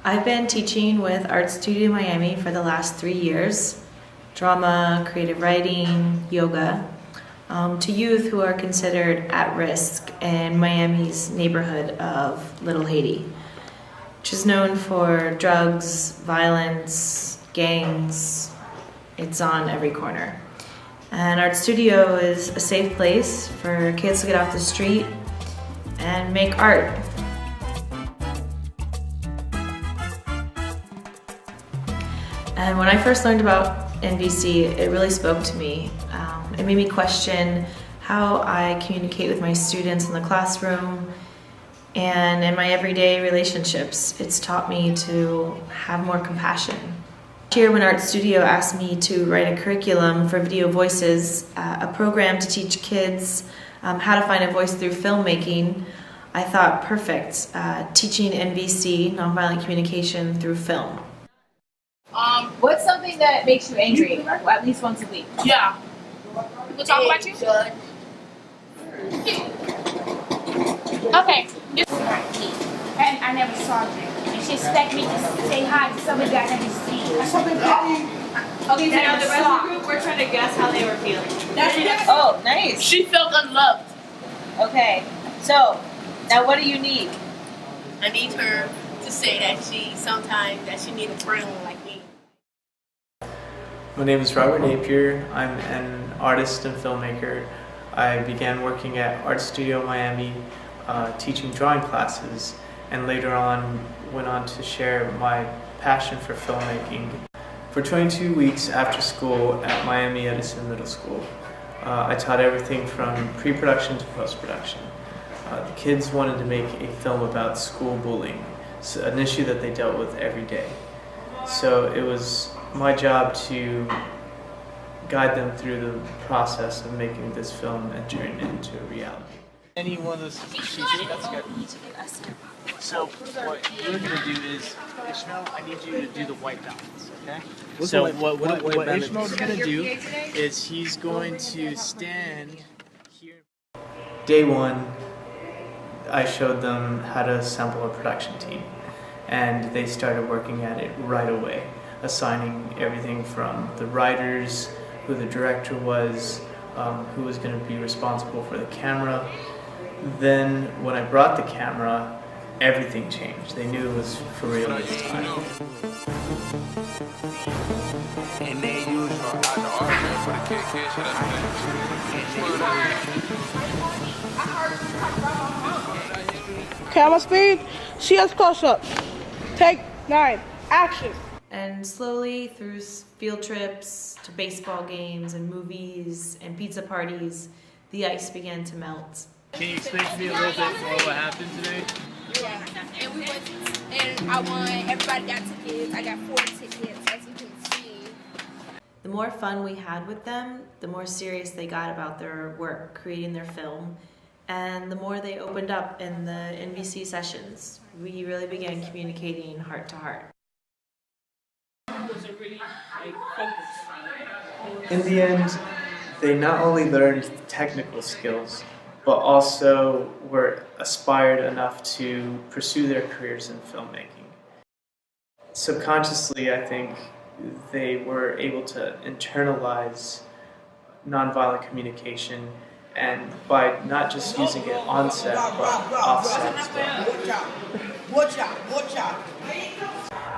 I've been teaching with Art Studio Miami for the last 3 years, drama, creative writing, yoga, to youth who are considered at risk in Miami's neighborhood of Little Haiti, which is known for drugs, violence, gangs. It's on every corner. And Art Studio is a safe place for kids to get off the street and make art. And when I first learned about NVC, it really spoke to me. It made me question how I communicate with my students in the classroom and in my everyday relationships. It's taught me to have more compassion. Here, when Art Studio asked me to write a curriculum for Video Voices, a program to teach kids how to find a voice through filmmaking, I thought, perfect, teaching NVC, nonviolent communication, through film. What's something that makes you angry, at least once a week? Yeah. We'll talk about you? Okay. And I never saw her. And she expect me to say hi to somebody that I never seen. Okay, so now the rest of the group, we're trying to guess how they were feeling. Oh, nice. She felt unloved. Okay, so now what do you need? I need her to say that she needs a friend like me. My name is Robert Napier. I'm an artist and filmmaker. I began working at Art Studio Miami, teaching drawing classes, and later on went on to share my passion for filmmaking. For 22 weeks after school at Miami Edison Middle School, I taught everything from pre-production to post-production. The kids wanted to make a film about school bullying, an issue that they dealt with every day. So it was my job to guide them through the process of making this film and turn it into a reality. Any one of those pieces, that's good. So what we're gonna do is, Ishmael, I need you to do the white balance, okay? So what Ishmael's gonna do is he's going to stand here. Day one, I showed them how to assemble a production team, and they started working at it right away, assigning everything from the writers, who the director was, who was going to be responsible for the camera. Then when I brought the camera, everything changed. They knew it was for real this time. Camera speed, she has close-ups. Take 9, action. And slowly, through field trips to baseball games and movies and pizza parties, the ice began to melt. Can you explain to me a little bit more what happened today? Yeah. And we went, and I won. Everybody got tickets. I got 4 tickets, as you can see. The more fun we had with them, the more serious they got about their work, creating their film, and the more they opened up in the NVC sessions. We really began communicating heart to heart. In the end, they not only learned technical skills, but also were aspired enough to pursue their careers in filmmaking. Subconsciously, I think they were able to internalize nonviolent communication, and by not just using it on set, but off set as well. Watch out.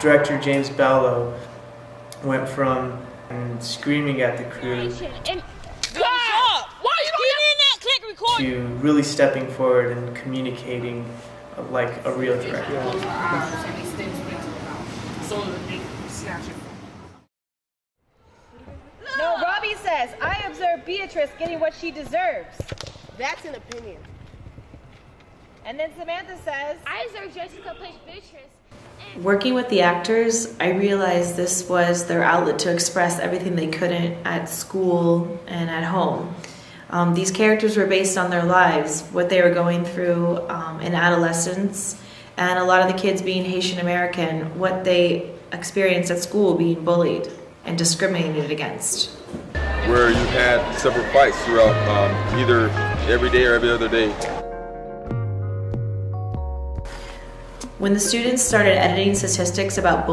Director James Ballo went from screaming at the crew to really stepping forward and communicating like a real director. No, Robbie says, I observed Beatrice getting what she deserves. That's an opinion. And then Samantha says, I observed Jessica play Beatrice. Working with the actors, I realized this was their outlet to express everything they couldn't at school and at home. These characters were based on their lives, what they were going through in adolescence, and a lot of the kids being Haitian American, what they experienced at school being bullied and discriminated against. Where you had several fights throughout either every day or every other day. When the students started editing statistics about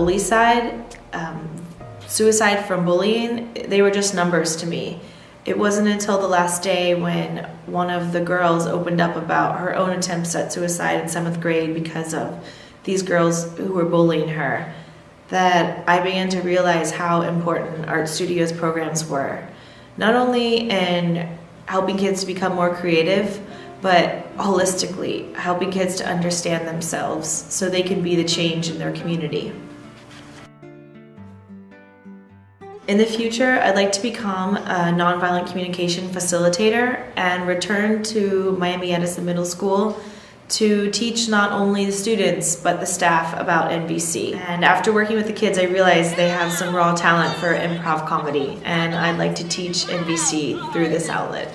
suicide from bullying, they were just numbers to me. It wasn't until the last day when one of the girls opened up about her own attempts at suicide in 7th grade because of these girls who were bullying her that I began to realize how important Art Studios programs were. Not only in helping kids to become more creative, but holistically, helping kids to understand themselves so they can be the change in their community. In the future, I'd like to become a nonviolent communication facilitator and return to Miami Edison Middle School to teach not only the students but the staff about NVC. And after working with the kids, I realized they have some raw talent for improv comedy, and I'd like to teach NVC through this outlet.